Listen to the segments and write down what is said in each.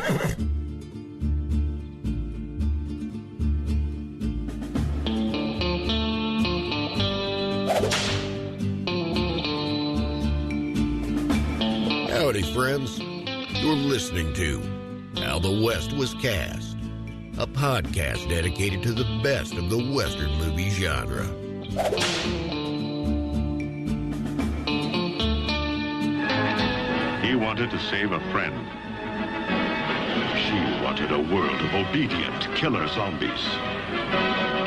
Howdy, friends. You're listening to How the West Was Cast, a podcast dedicated to the best of the Western movie genre. He wanted to save a friend. She wanted a world of obedient killer zombies.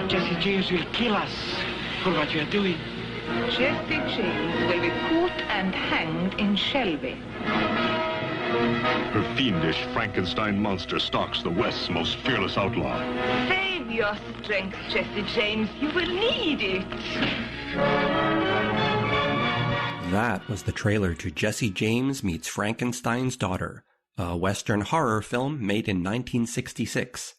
Jesse James will kill us for what you are doing. Jesse James will be caught and hanged in Shelby. Her fiendish Frankenstein monster stalks the West's most fearless outlaw. Save your strength, Jesse James. You will need it. That was the trailer to Jesse James Meets Frankenstein's Daughter, a Western horror film made in 1966.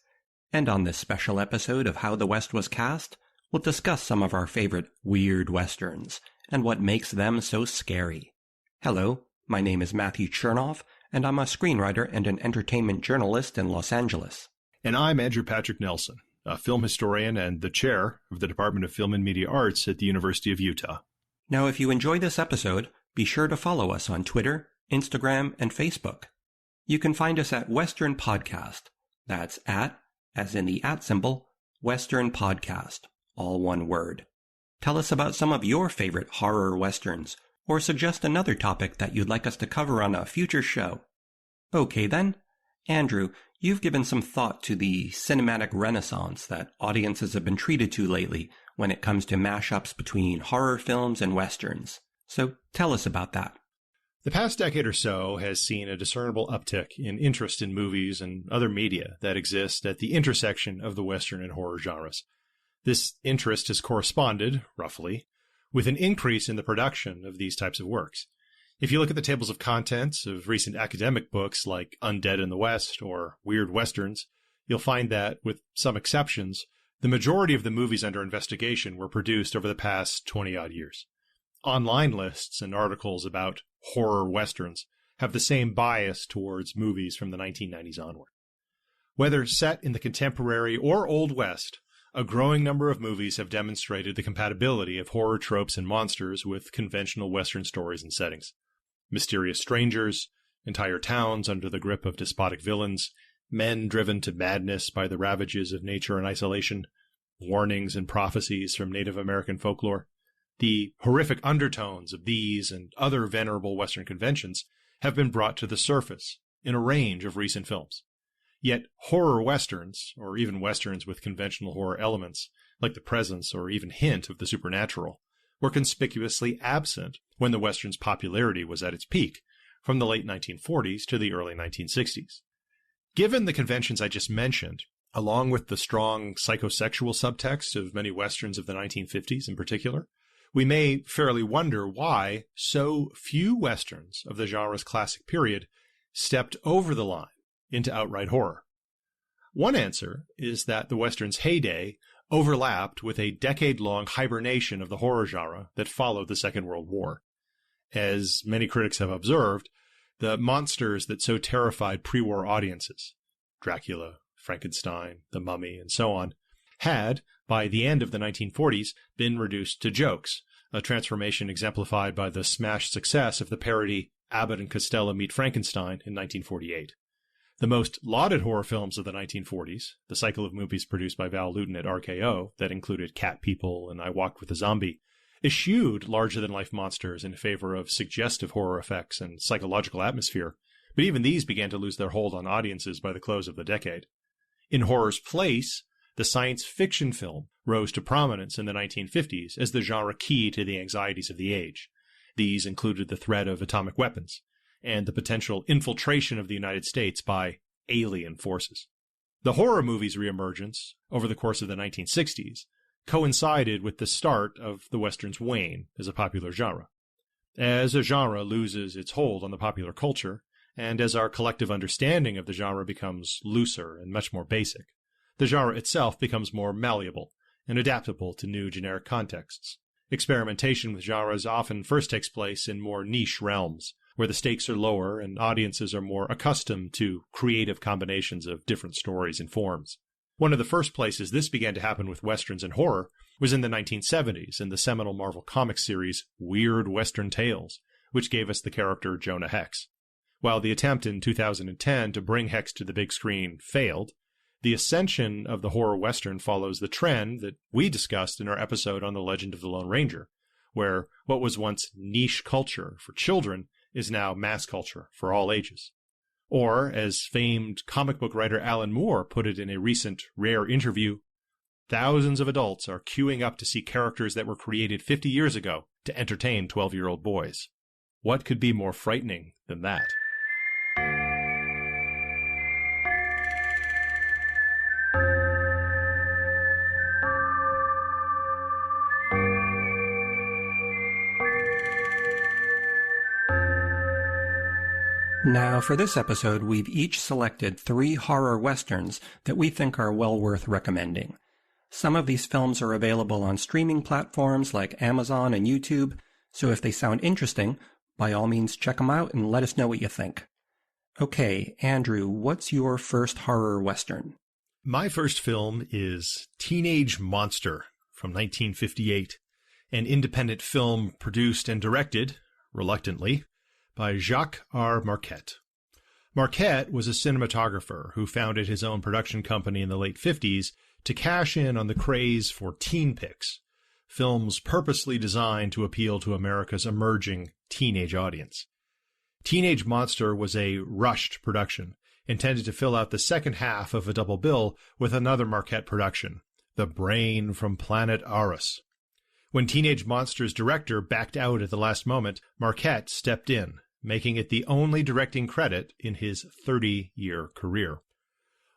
And on this special episode of How the West Was Cast, we'll discuss some of our favorite weird Westerns and what makes them so scary. Hello, my name is Matthew Chernov, and I'm a screenwriter and an entertainment journalist in Los Angeles. And I'm Andrew Patrick Nelson, a film historian and the chair of the Department of Film and Media Arts at the University of Utah. Now, if you enjoy this episode, be sure to follow us on Twitter, Instagram, and Facebook. You can find us at Western Podcast. That's at, as in the at symbol, Western Podcast, all one word. Tell us about some of your favorite horror Westerns, or suggest another topic that you'd like us to cover on a future show. Okay then, Andrew, you've given some thought to the cinematic renaissance that audiences have been treated to lately when it comes to mashups between horror films and Westerns. So tell us about that. The past decade or so has seen a discernible uptick in interest in movies and other media that exist at the intersection of the Western and horror genres. This interest has corresponded, roughly, with an increase in the production of these types of works. If you look at the tables of contents of recent academic books like Undead in the West or Weird Westerns, you'll find that, with some exceptions, the majority of the movies under investigation were produced over the past 20-odd years. Online lists and articles about horror Westerns have the same bias towards movies from the 1990s onward. Whether set in the contemporary or Old West, a growing number of movies have demonstrated the compatibility of horror tropes and monsters with conventional Western stories and settings. Mysterious strangers, entire towns under the grip of despotic villains, men driven to madness by the ravages of nature and isolation, warnings and prophecies from Native American folklore. The horrific undertones of these and other venerable Western conventions have been brought to the surface in a range of recent films. Yet horror Westerns, or even Westerns with conventional horror elements, like the presence or even hint of the supernatural, were conspicuously absent when the Western's popularity was at its peak, from the late 1940s to the early 1960s. Given the conventions I just mentioned, along with the strong psychosexual subtext of many Westerns of the 1950s in particular, we may fairly wonder why so few Westerns of the genre's classic period stepped over the line into outright horror. One answer is that the Western's heyday overlapped with a decade-long hibernation of the horror genre that followed the Second World War. As many critics have observed, the monsters that so terrified pre-war audiences, Dracula, Frankenstein, the Mummy, and so on, had, by the end of the 1940s, been reduced to jokes, a transformation exemplified by the smash success of the parody Abbott and Costello Meet Frankenstein in 1948. The most lauded horror films of the 1940s, the cycle of movies produced by Val Lewton at RKO that included Cat People and I Walked with a Zombie, eschewed larger-than-life monsters in favor of suggestive horror effects and psychological atmosphere, but even these began to lose their hold on audiences by the close of the decade. In horror's place, the science fiction film rose to prominence in the 1950s as the genre key to the anxieties of the age. These included the threat of atomic weapons and the potential infiltration of the United States by alien forces. The horror movie's reemergence over the course of the 1960s coincided with the start of the Western's wane as a popular genre. As a genre loses its hold on the popular culture, and as our collective understanding of the genre becomes looser and much more basic, the genre itself becomes more malleable and adaptable to new generic contexts. Experimentation with genres often first takes place in more niche realms, where the stakes are lower and audiences are more accustomed to creative combinations of different stories and forms. One of the first places this began to happen with westerns and horror was in the 1970s in the seminal Marvel Comics series Weird Western Tales, which gave us the character Jonah Hex. While the attempt in 2010 to bring Hex to the big screen failed, the ascension of the horror western follows the trend that we discussed in our episode on The Legend of the Lone Ranger, where what was once niche culture for children is now mass culture for all ages. Or, as famed comic book writer Alan Moore put it in a recent rare interview, thousands of adults are queuing up to see characters that were created 50 years ago to entertain 12-year-old boys. What could be more frightening than that? Now, for this episode, we've each selected 3 horror westerns that we think are well worth recommending. Some of these films are available on streaming platforms like Amazon and YouTube, so if they sound interesting, by all means check them out and let us know what you think. Okay, Andrew, what's your first horror western? My first film is Teenage Monster from 1958, an independent film produced and directed, reluctantly, by Jacques R. Marquette. Marquette was a cinematographer who founded his own production company in the late 50s to cash in on the craze for teen pics, films purposely designed to appeal to America's emerging teenage audience. Teenage Monster was a rushed production, intended to fill out the second half of a double bill with another Marquette production, The Brain from Planet Arus. When Teenage Monster's director backed out at the last moment, Marquette stepped in, making it the only directing credit in his 30-year career.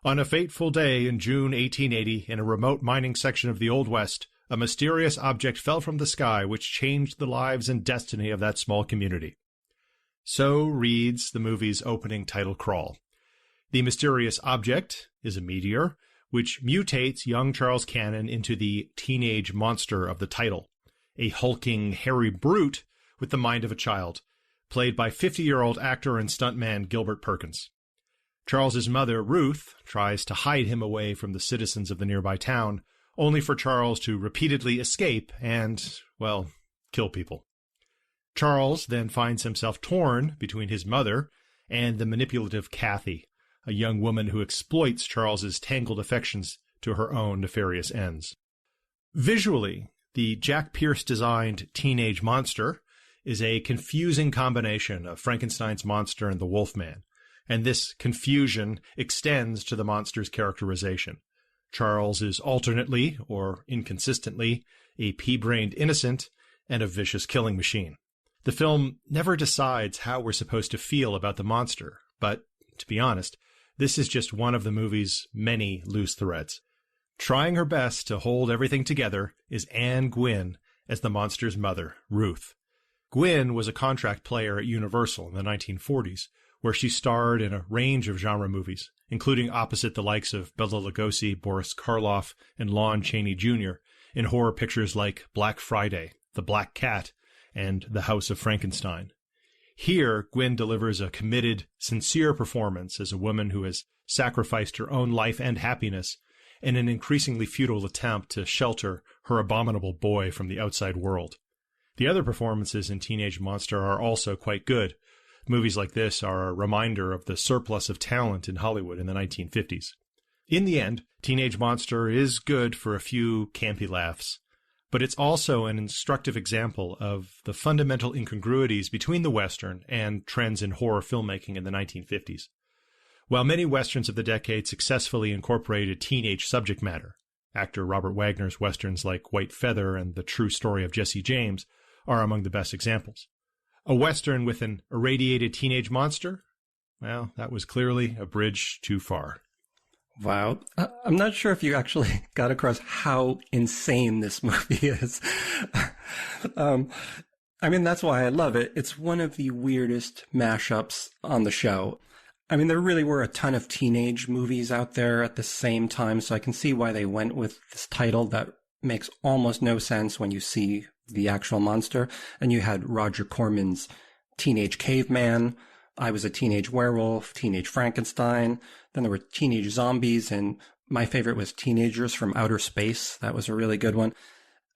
On a fateful day in June 1880, in a remote mining section of the Old West, a mysterious object fell from the sky which changed the lives and destiny of that small community. So reads the movie's opening title crawl. The mysterious object is a meteor, which mutates young Charles Cannon into the teenage monster of the title, a hulking, hairy brute with the mind of a child, played by 50-year-old actor and stuntman Gilbert Perkins. Charles's mother, Ruth, tries to hide him away from the citizens of the nearby town, only for Charles to repeatedly escape and, well, kill people. Charles then finds himself torn between his mother and the manipulative Kathy, a young woman who exploits Charles's tangled affections to her own nefarious ends. Visually, the Jack Pierce-designed Teenage Monster is a confusing combination of Frankenstein's monster and the Wolfman, and this confusion extends to the monster's characterization. Charles is alternately, or inconsistently, a pea-brained innocent and a vicious killing machine. The film never decides how we're supposed to feel about the monster, but, to be honest, this is just one of the movie's many loose threads. Trying her best to hold everything together is Anne Gwynn as the monster's mother, Ruth. Gwynn was a contract player at Universal in the 1940s, where she starred in a range of genre movies, including opposite the likes of Bela Lugosi, Boris Karloff, and Lon Chaney Jr., in horror pictures like Black Friday, The Black Cat, and The House of Frankenstein. Here, Gwynn delivers a committed, sincere performance as a woman who has sacrificed her own life and happiness in an increasingly futile attempt to shelter her abominable boy from the outside world. The other performances in Teenage Monster are also quite good. Movies like this are a reminder of the surplus of talent in Hollywood in the 1950s. In the end, Teenage Monster is good for a few campy laughs, but it's also an instructive example of the fundamental incongruities between the Western and trends in horror filmmaking in the 1950s. While many Westerns of the decade successfully incorporated teenage subject matter, actor Robert Wagner's Westerns like White Feather and The True Story of Jesse James are among the best examples. A Western with an irradiated teenage monster? Well, that was clearly a bridge too far. Wow. I'm not sure if you actually got across how insane this movie is. That's why I love it. It's one of the weirdest mashups on the show. There really were a ton of teenage movies out there at the same time, so I can see why they went with this title that makes almost no sense when you see the actual monster. And you had Roger Corman's Teenage Caveman, I Was a Teenage Werewolf, Teenage Frankenstein. Then there were teenage zombies, and my favorite was Teenagers from Outer Space. That was a really good one.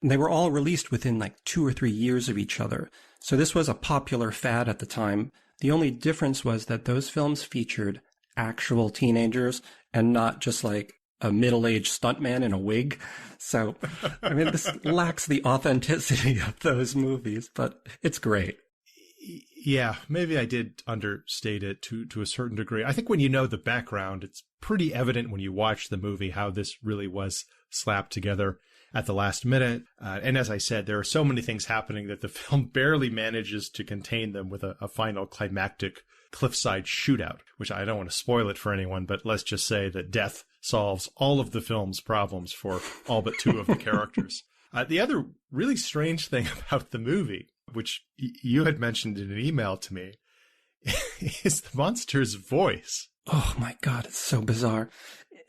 They were all released within like 2 or 3 years of each other. So this was a popular fad at the time. The only difference was that those films featured actual teenagers and not just like a middle-aged stuntman in a wig. So, I mean, this lacks the authenticity of those movies, but it's great. Yeah, maybe I did understate it to a certain degree. I think when you know the background, it's pretty evident when you watch the movie how this really was slapped together at the last minute. And as I said, there are so many things happening that the film barely manages to contain them with a final climactic cliffside shootout, which I don't want to spoil it for anyone, but let's just say that death solves all of the film's problems for all but 2 of the characters. The other really strange thing about the movie, which you had mentioned in an email to me, is the monster's voice. Oh my God, it's so bizarre.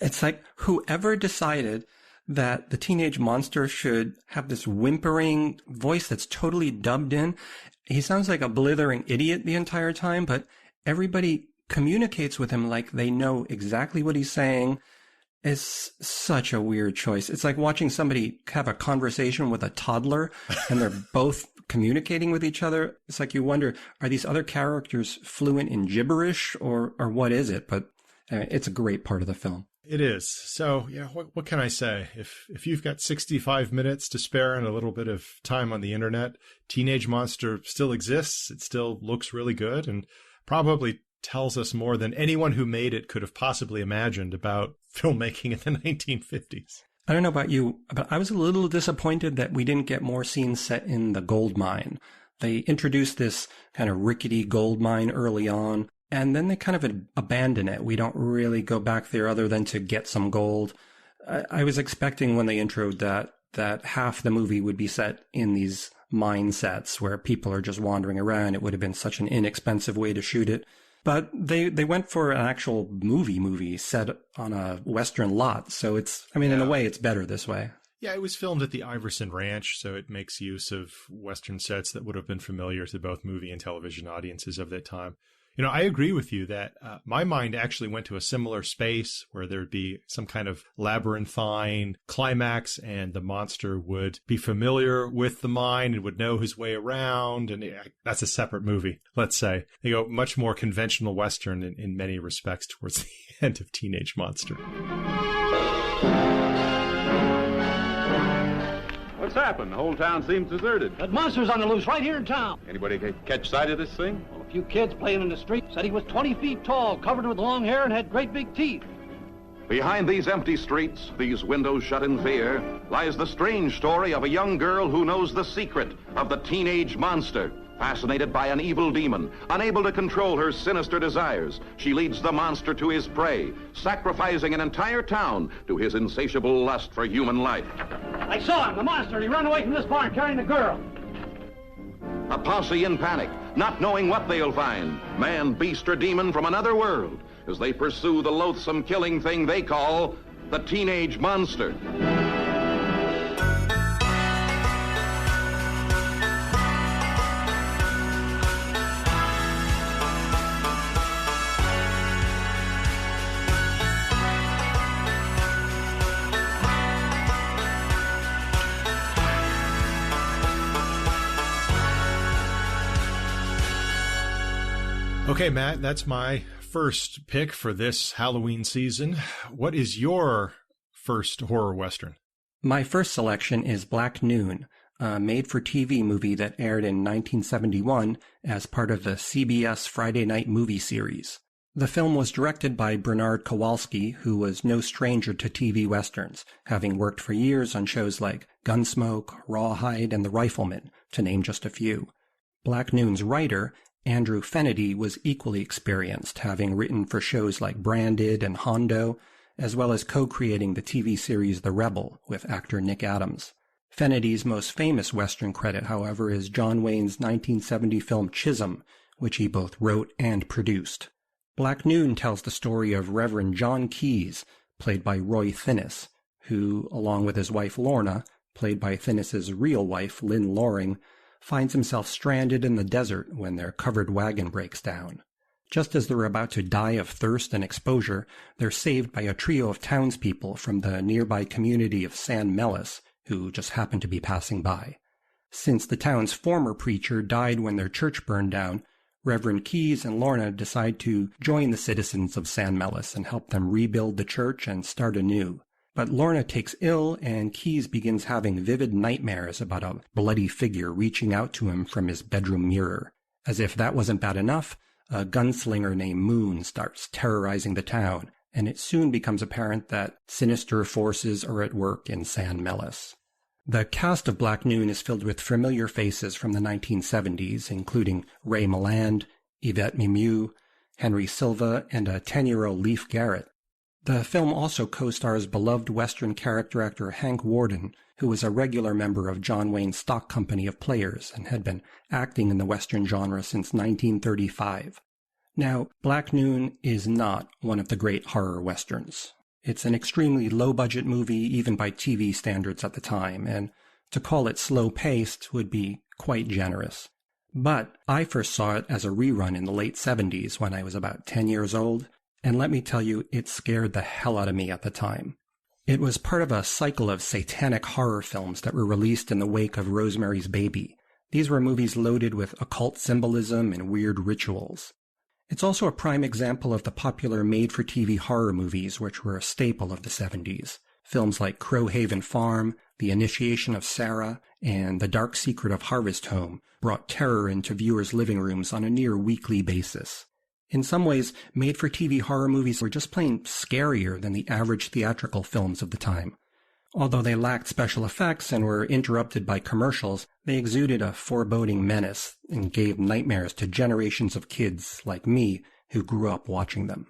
It's like whoever decided that the teenage monster should have this whimpering voice that's totally dubbed in. He sounds like a blithering idiot the entire time, but everybody communicates with him like they know exactly what he's saying. It's such a weird choice. It's like watching somebody have a conversation with a toddler and they're both communicating with each other. It's like you wonder, are these other characters fluent in gibberish or what is it? But it's a great part of the film. It is. So, yeah, what can I say? If you've got 65 minutes to spare and a little bit of time on the internet, Teenage Monster still exists. It still looks really good and probably tells us more than anyone who made it could have possibly imagined about filmmaking in the 1950s. I don't know about you, but I was a little disappointed that we didn't get more scenes set in the gold mine. They introduced this kind of rickety gold mine early on, and then they kind of abandon it. We don't really go back there other than to get some gold. I was expecting when they introed that half the movie would be set in these mine sets where people are just wandering around. It would have been such an inexpensive way to shoot it. But they went for an actual movie set on a Western lot. So it's, I mean, in a way, it's better this way. Yeah, it was filmed at the Iverson Ranch, so it makes use of Western sets that would have been familiar to both movie and television audiences of that time. You know, I agree with you that my mind actually went to a similar space where there'd be some kind of labyrinthine climax and the monster would be familiar with the mine and would know his way around. And that's a separate movie, let's say. They go much more conventional Western in many respects towards the end of Teenage Monster. What's happened? The whole town seems deserted. That monster's on the loose right here in town. Anybody catch sight of this thing? Well, a few kids playing in the street said he was 20 feet tall, covered with long hair, and had great big teeth. Behind these empty streets, these windows shut in fear, lies the strange story of a young girl who knows the secret of the teenage monster. Fascinated by an evil demon, unable to control her sinister desires, she leads the monster to his prey, sacrificing an entire town to his insatiable lust for human life. I saw him, the monster. He ran away from this barn carrying the girl. A posse in panic, not knowing what they'll find, man, beast, or demon from another world, as they pursue the loathsome killing thing they call the teenage monster. Okay, Matt, that's my first pick for this Halloween season. What is your first horror Western? My first selection is Black Noon, a made-for-TV movie that aired in 1971 as part of the CBS Friday Night Movie series. The film was directed by Bernard Kowalski, who was no stranger to TV westerns, having worked for years on shows like Gunsmoke, Rawhide, and The Rifleman, to name just a few. Black Noon's writer, Andrew Fenady, was equally experienced, having written for shows like Branded and Hondo, as well as co-creating the TV series The Rebel with actor Nick Adams. Fenady's most famous Western credit, however, is John Wayne's 1970 film Chisholm, which he both wrote and produced. Black Noon tells the story of Reverend John Keyes, played by Roy Thinnis, who, along with his wife Lorna, played by Thinnis's real wife Lynn Loring, finds himself stranded in the desert when their covered wagon breaks down. Just as they're about to die of thirst and exposure, they're saved by a trio of townspeople from the nearby community of San Melis, who just happen to be passing by. Since the town's former preacher died when their church burned down, Reverend Keyes and Lorna decide to join the citizens of San Melis and help them rebuild the church and start anew. But Lorna takes ill, and Keyes begins having vivid nightmares about a bloody figure reaching out to him from his bedroom mirror. As if that wasn't bad enough, a gunslinger named Moon starts terrorizing the town, and it soon becomes apparent that sinister forces are at work in San Melis. The cast of Black Noon is filled with familiar faces from the 1970s, including Ray Milland, Yvette Mimieux, Henry Silva, and a 10-year-old Leif Garrett. The film also co-stars beloved Western character actor Hank Worden, who was a regular member of John Wayne's stock company of players and had been acting in the Western genre since 1935. Now, Black Noon is not one of the great horror Westerns. It's an extremely low-budget movie, even by TV standards at the time, and to call it slow-paced would be quite generous. But I first saw it as a rerun in the late 70s when I was about 10 years old, and let me tell you, it scared the hell out of me at the time. It was part of a cycle of satanic horror films that were released in the wake of Rosemary's Baby. These were movies loaded with occult symbolism and weird rituals. It's also a prime example of the popular made-for-TV horror movies which were a staple of the 70s. Films like Crowhaven Farm, The Initiation of Sarah, and The Dark Secret of Harvest Home brought terror into viewers' living rooms on a near weekly basis. In some ways, made-for-TV horror movies were just plain scarier than the average theatrical films of the time. Although they lacked special effects and were interrupted by commercials, they exuded a foreboding menace and gave nightmares to generations of kids like me who grew up watching them.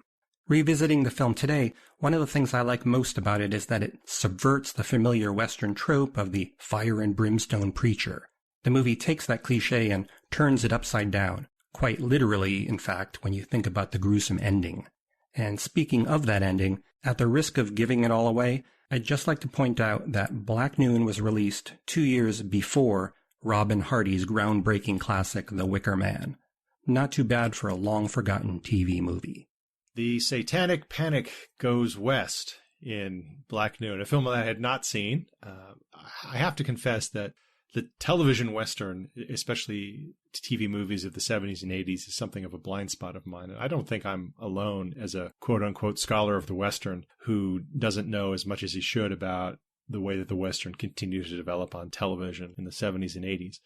Revisiting the film today, one of the things I like most about it is that it subverts the familiar Western trope of the fire and brimstone preacher. The movie takes that cliché and turns it upside down. Quite literally, in fact, when you think about the gruesome ending. And speaking of that ending, at the risk of giving it all away, I'd just like to point out that Black Noon was released 2 years before Robin Hardy's groundbreaking classic The Wicker Man. Not too bad for a long-forgotten TV movie. The satanic panic goes west in Black Noon, a film that I had not seen. I have to confess that the television Western, especially TV movies of the 70s and 80s, is something of a blind spot of mine. And I don't think I'm alone as a quote-unquote scholar of the Western who doesn't know as much as he should about the way that the Western continues to develop on television in the 70s and 80s.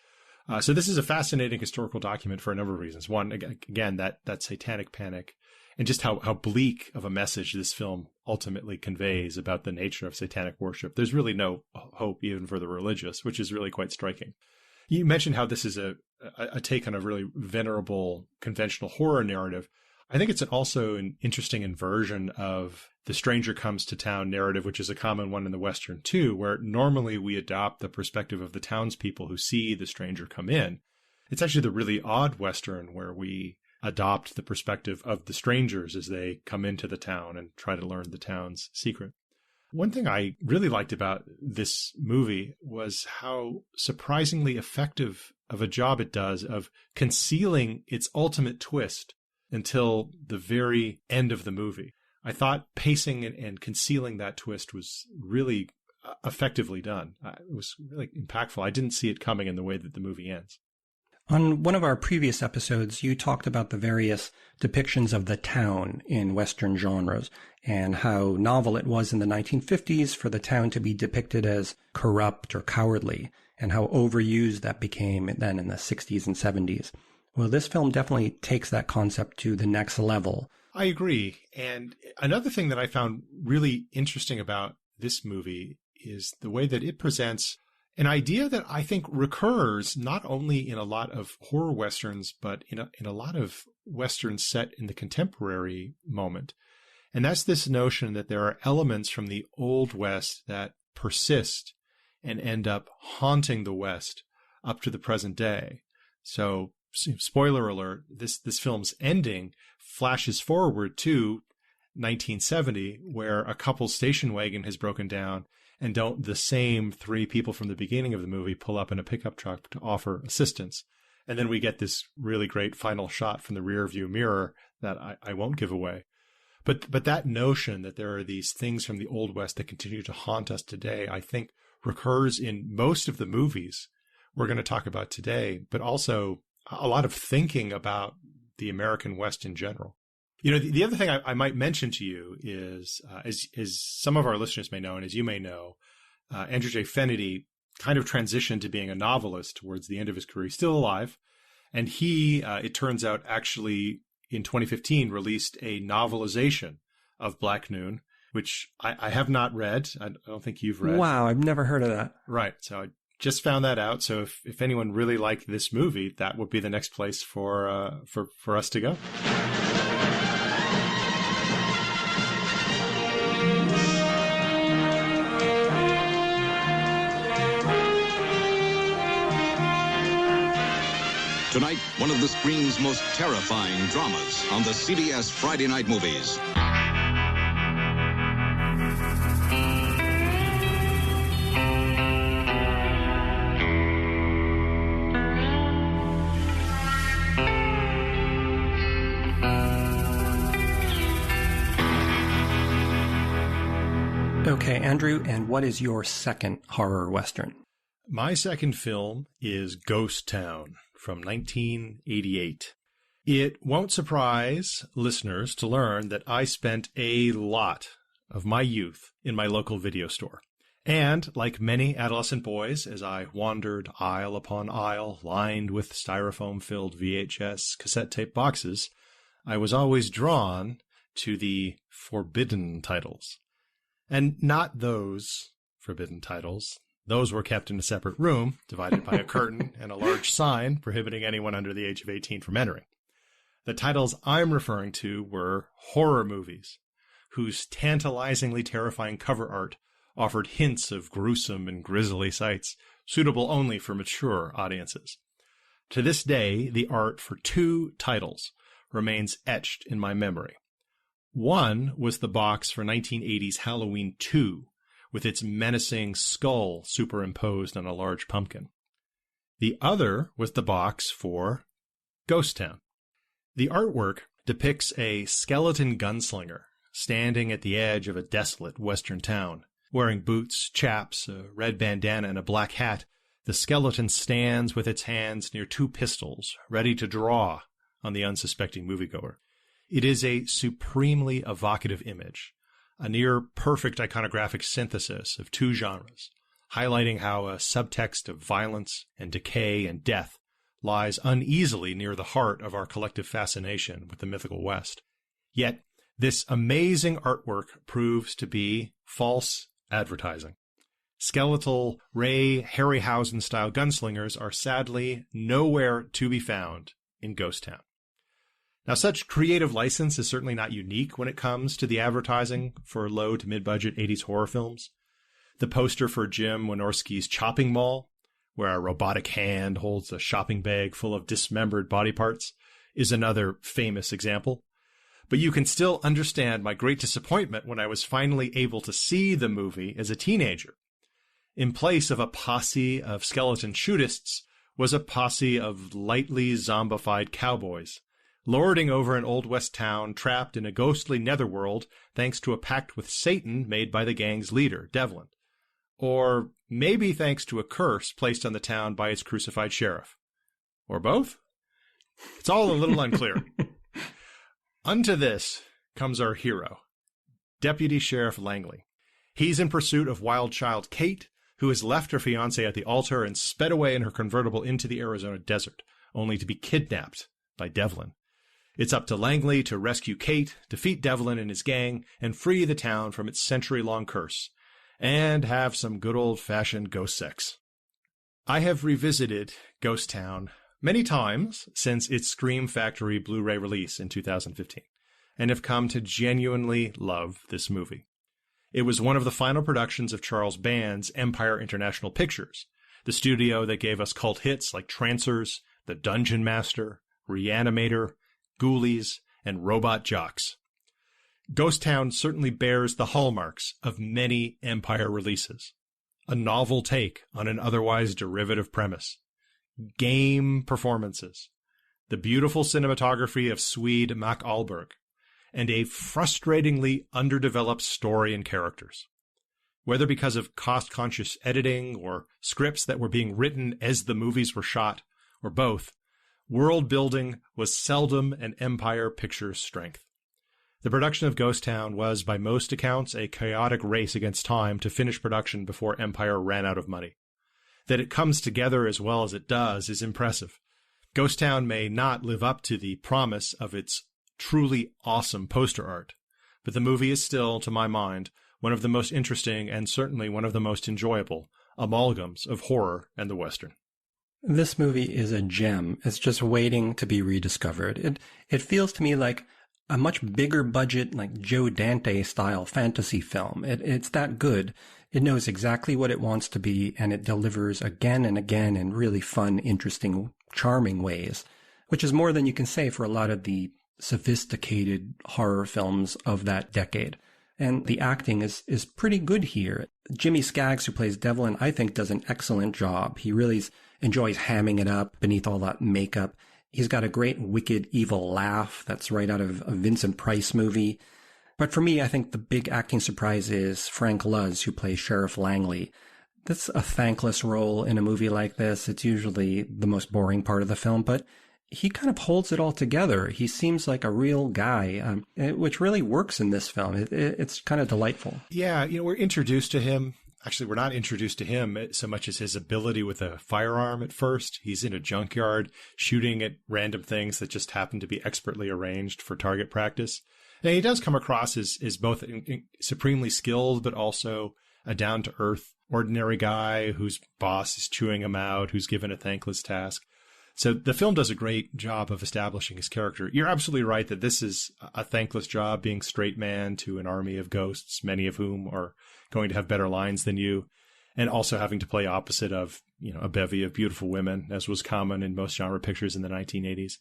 So this is a fascinating historical document for a number of reasons. One, again, that satanic panic and just how bleak of a message this film ultimately conveys about the nature of satanic worship. There's really no hope even for the religious, which is really quite striking. You mentioned how this is a take on a really venerable conventional horror narrative. I think it's also an interesting inversion of the stranger comes to town narrative, which is a common one in the Western too, where normally we adopt the perspective of the townspeople who see the stranger come in. It's actually the really odd Western where we adopt the perspective of the strangers as they come into the town and try to learn the town's secret. One thing I really liked about this movie was how surprisingly effective of a job it does of concealing its ultimate twist until the very end of the movie. I thought pacing and concealing that twist was really effectively done. It was really impactful. I didn't see it coming in the way that the movie ends. On one of our previous episodes, you talked about the various depictions of the town in Western genres and how novel it was in the 1950s for the town to be depicted as corrupt or cowardly, and how overused that became then in the 60s and 70s. Well, this film definitely takes that concept to the next level. I agree. And another thing that I found really interesting about this movie is the way that it presents an idea that I think recurs not only in a lot of horror Westerns, but in a lot of Westerns set in the contemporary moment. And that's this notion that there are elements from the Old West that persist and end up haunting the West up to the present day. So, spoiler alert, this film's ending flashes forward to 1970, where a couple's station wagon has broken down and don't the same three people from the beginning of the movie pull up in a pickup truck to offer assistance. And then we get this really great final shot from the rear view mirror that I won't give away. But that notion that there are these things from the Old West that continue to haunt us today, I think recurs in most of the movies we're going to talk about today, but also a lot of thinking about the American West in general. You know, the other thing I might mention to you is, as some of our listeners may know, and as you may know, Andrew J. Fenady kind of transitioned to being a novelist towards the end of his career. He's still alive. And he, it turns out, actually in 2015 released a novelization of Black Noon, which I have not read. I don't think you've read. Wow, I've never heard of that. Right. So I just found that out. So if anyone really liked this movie, that would be the next place for us to go. Tonight, one of the screen's most terrifying dramas on the CBS Friday Night Movies. Okay, Andrew, and what is your second horror Western? My second film is Ghost Town from 1988. It won't surprise listeners to learn that I spent a lot of my youth in my local video store. And like many adolescent boys, as I wandered aisle upon aisle lined with styrofoam-filled VHS cassette tape boxes, I was always drawn to the forbidden titles. And not those forbidden titles. Those were kept in a separate room, divided by a curtain and a large sign prohibiting anyone under the age of 18 from entering. The titles I'm referring to were horror movies, whose tantalizingly terrifying cover art offered hints of gruesome and grisly sights, suitable only for mature audiences. To this day, the art for two titles remains etched in my memory. One was the box for 1980's Halloween 2, with its menacing skull superimposed on a large pumpkin. The other was the box for Ghost Town. The artwork depicts a skeleton gunslinger standing at the edge of a desolate western town. Wearing boots, chaps, a red bandana, and a black hat, the skeleton stands with its hands near two pistols, ready to draw on the unsuspecting moviegoer. It is a supremely evocative image, a near-perfect iconographic synthesis of two genres, highlighting how a subtext of violence and decay and death lies uneasily near the heart of our collective fascination with the mythical West. Yet, this amazing artwork proves to be false advertising. Skeletal Ray Harryhausen-style gunslingers are sadly nowhere to be found in Ghost Town. Now, such creative license is certainly not unique when it comes to the advertising for low to mid-budget 80s horror films. The poster for Jim Wynorski's Chopping Mall, where a robotic hand holds a shopping bag full of dismembered body parts, is another famous example. But you can still understand my great disappointment when I was finally able to see the movie as a teenager. In place of a posse of skeleton shootists was a posse of lightly zombified cowboys, lording over an Old West town trapped in a ghostly netherworld thanks to a pact with Satan made by the gang's leader, Devlin. Or maybe thanks to a curse placed on the town by its crucified sheriff. Or both? It's all a little unclear. Unto this comes our hero, Deputy Sheriff Langley. He's in pursuit of wild child Kate, who has left her fiancé at the altar and sped away in her convertible into the Arizona desert, only to be kidnapped by Devlin. It's up to Langley to rescue Kate, defeat Devlin and his gang, and free the town from its century-long curse, and have some good old-fashioned ghost sex. I have revisited Ghost Town many times since its Scream Factory Blu-ray release in 2015, and have come to genuinely love this movie. It was one of the final productions of Charles Band's Empire International Pictures, the studio that gave us cult hits like Trancers, The Dungeon Master, Reanimator, Ghoulies, and Robot Jocks. Ghost Town certainly bears the hallmarks of many Empire releases. A novel take on an otherwise derivative premise. Game performances. The beautiful cinematography of Swede Mac Ahlberg. And a frustratingly underdeveloped story and characters. Whether because of cost-conscious editing or scripts that were being written as the movies were shot, or both, world building was seldom an Empire picture's strength. The production of Ghost Town was, by most accounts, a chaotic race against time to finish production before Empire ran out of money. That it comes together as well as it does is impressive. Ghost Town may not live up to the promise of its truly awesome poster art, but the movie is still, to my mind, one of the most interesting and certainly one of the most enjoyable amalgams of horror and the Western. This movie is a gem. It's just waiting to be rediscovered. It feels to me like a much bigger budget, like Joe Dante style fantasy film. It's that good. It knows exactly what it wants to be, and it delivers again and again in really fun, interesting, charming ways, which is more than you can say for a lot of the sophisticated horror films of that decade. And the acting is pretty good here. Jimmy Skaggs, who plays Devlin, I think does an excellent job. He really enjoys hamming it up beneath all that makeup. He's got a great wicked evil laugh that's right out of a Vincent Price movie. But for me, I think the big acting surprise is Frank Luz, who plays Sheriff Langley. That's a thankless role in a movie like this. It's usually the most boring part of the film, but he kind of holds it all together. He seems like a real guy, which really works in this film. It's kind of delightful. Yeah, we're introduced to him. Actually, we're not introduced to him so much as his ability with a firearm at first. He's in a junkyard shooting at random things that just happen to be expertly arranged for target practice. And he does come across as both supremely skilled, but also a down-to-earth, ordinary guy whose boss is chewing him out, who's given a thankless task. So the film does a great job of establishing his character. You're absolutely right that this is a thankless job, being straight man to an army of ghosts, many of whom are going to have better lines than you, and also having to play opposite of, a bevy of beautiful women, as was common in most genre pictures in the 1980s.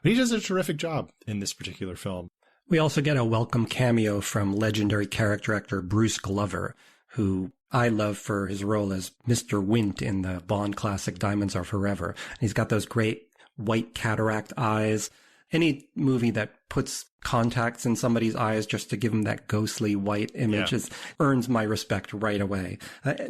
But he does a terrific job in this particular film. We also get a welcome cameo from legendary character actor Bruce Glover, who I love for his role as Mr. Wint in the Bond classic Diamonds Are Forever. And he's got those great white cataract eyes. Any movie that puts contacts in somebody's eyes just to give them that ghostly white image earns my respect right away.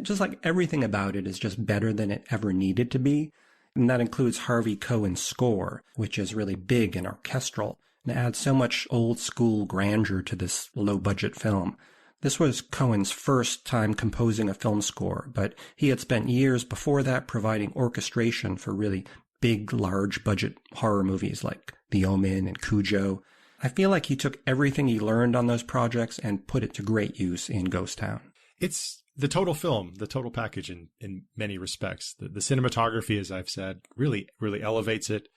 Just like everything about it is just better than it ever needed to be. And that includes Harvey Cohen's score, which is really big and orchestral, and adds so much old school grandeur to this low budget film. This was Cohen's first time composing a film score, but he had spent years before that providing orchestration for really big, large budget horror movies like The Omen and Cujo. I feel like he took everything he learned on those projects and put it to great use in Ghost Town. It's the total film, the total package in many respects. The cinematography, as I've said, really, really elevates it.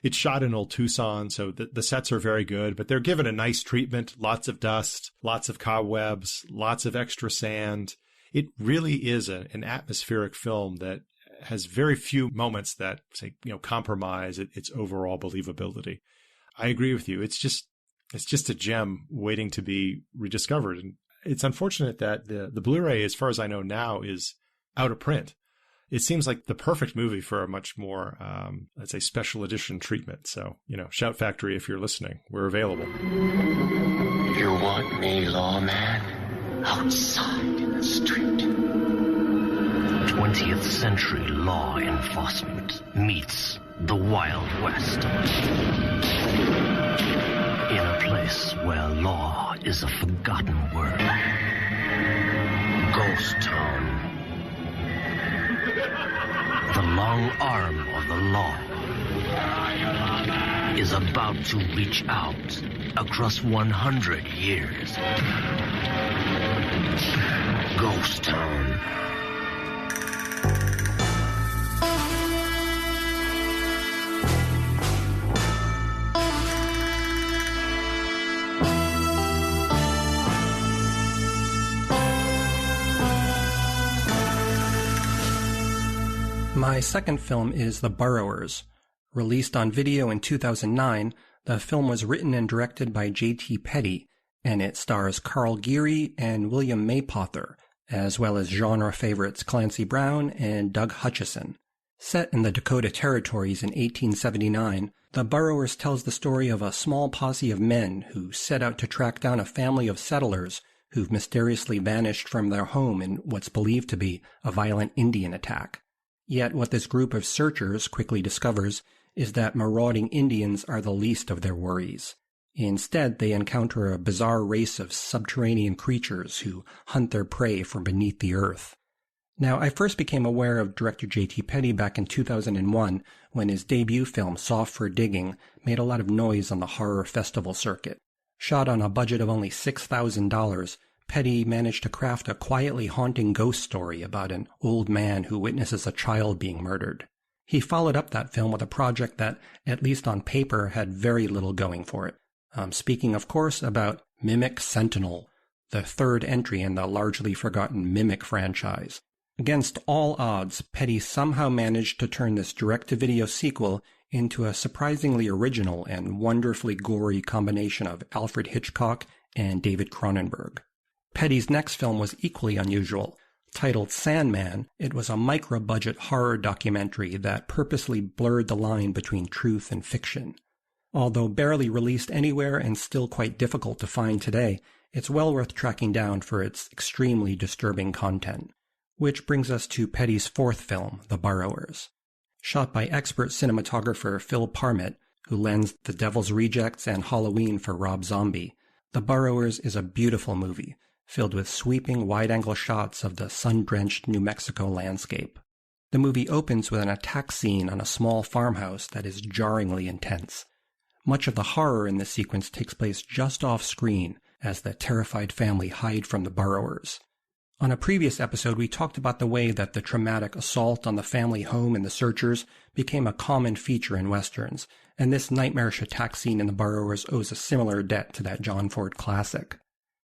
It's shot in old Tucson, so the sets are very good, but they're given a nice treatment, lots of dust, lots of cobwebs, lots of extra sand. It really is an atmospheric film that has very few moments that compromise its overall believability. I agree with you. It's just a gem waiting to be rediscovered. And it's unfortunate that the Blu-ray, as far as I know now, is out of print. It seems like the perfect movie for a much more, let's say, special edition treatment. So, Shout Factory, if you're listening, we're available. You want me, lawman? Outside in the street. 20th century law enforcement meets the Wild West. In a place where law is a forgotten word. Ghost Town. The long arm of the law is about to reach out across 100 years. Ghost Town. My second film is The Burrowers. Released on video in 2009, the film was written and directed by J.T. Petty and it stars Carl Geary and William Mapother, as well as genre favorites Clancy Brown and Doug Hutchison. Set in the Dakota Territories in 1879, The Burrowers tells the story of a small posse of men who set out to track down a family of settlers who've mysteriously vanished from their home in what's believed to be a violent Indian attack. Yet what this group of searchers quickly discovers is that marauding Indians are the least of their worries. Instead, they encounter a bizarre race of subterranean creatures who hunt their prey from beneath the earth. Now, I first became aware of director J.T. Petty back in 2001 when his debut film, Soft for Digging, made a lot of noise on the horror festival circuit. Shot on a budget of only $6,000, Petty managed to craft a quietly haunting ghost story about an old man who witnesses a child being murdered. He followed up that film with a project that, at least on paper, had very little going for it. Speaking, of course, about Mimic Sentinel, the third entry in the largely forgotten Mimic franchise. Against all odds, Petty somehow managed to turn this direct-to-video sequel into a surprisingly original and wonderfully gory combination of Alfred Hitchcock and David Cronenberg. Petty's next film was equally unusual. Titled Sandman, it was a micro-budget horror documentary that purposely blurred the line between truth and fiction. Although barely released anywhere and still quite difficult to find today, it's well worth tracking down for its extremely disturbing content. Which brings us to Petty's fourth film, The Burrowers. Shot by expert cinematographer Phil Parmet, who lensed The Devil's Rejects and Halloween for Rob Zombie, The Burrowers is a beautiful movie, filled with sweeping wide-angle shots of the sun-drenched New Mexico landscape. The movie opens with an attack scene on a small farmhouse that is jarringly intense. Much of the horror in this sequence takes place just off-screen as the terrified family hide from the Burrowers. On a previous episode, we talked about the way that the traumatic assault on the family home in The Searchers became a common feature in Westerns, and this nightmarish attack scene in The Burrowers owes a similar debt to that John Ford classic.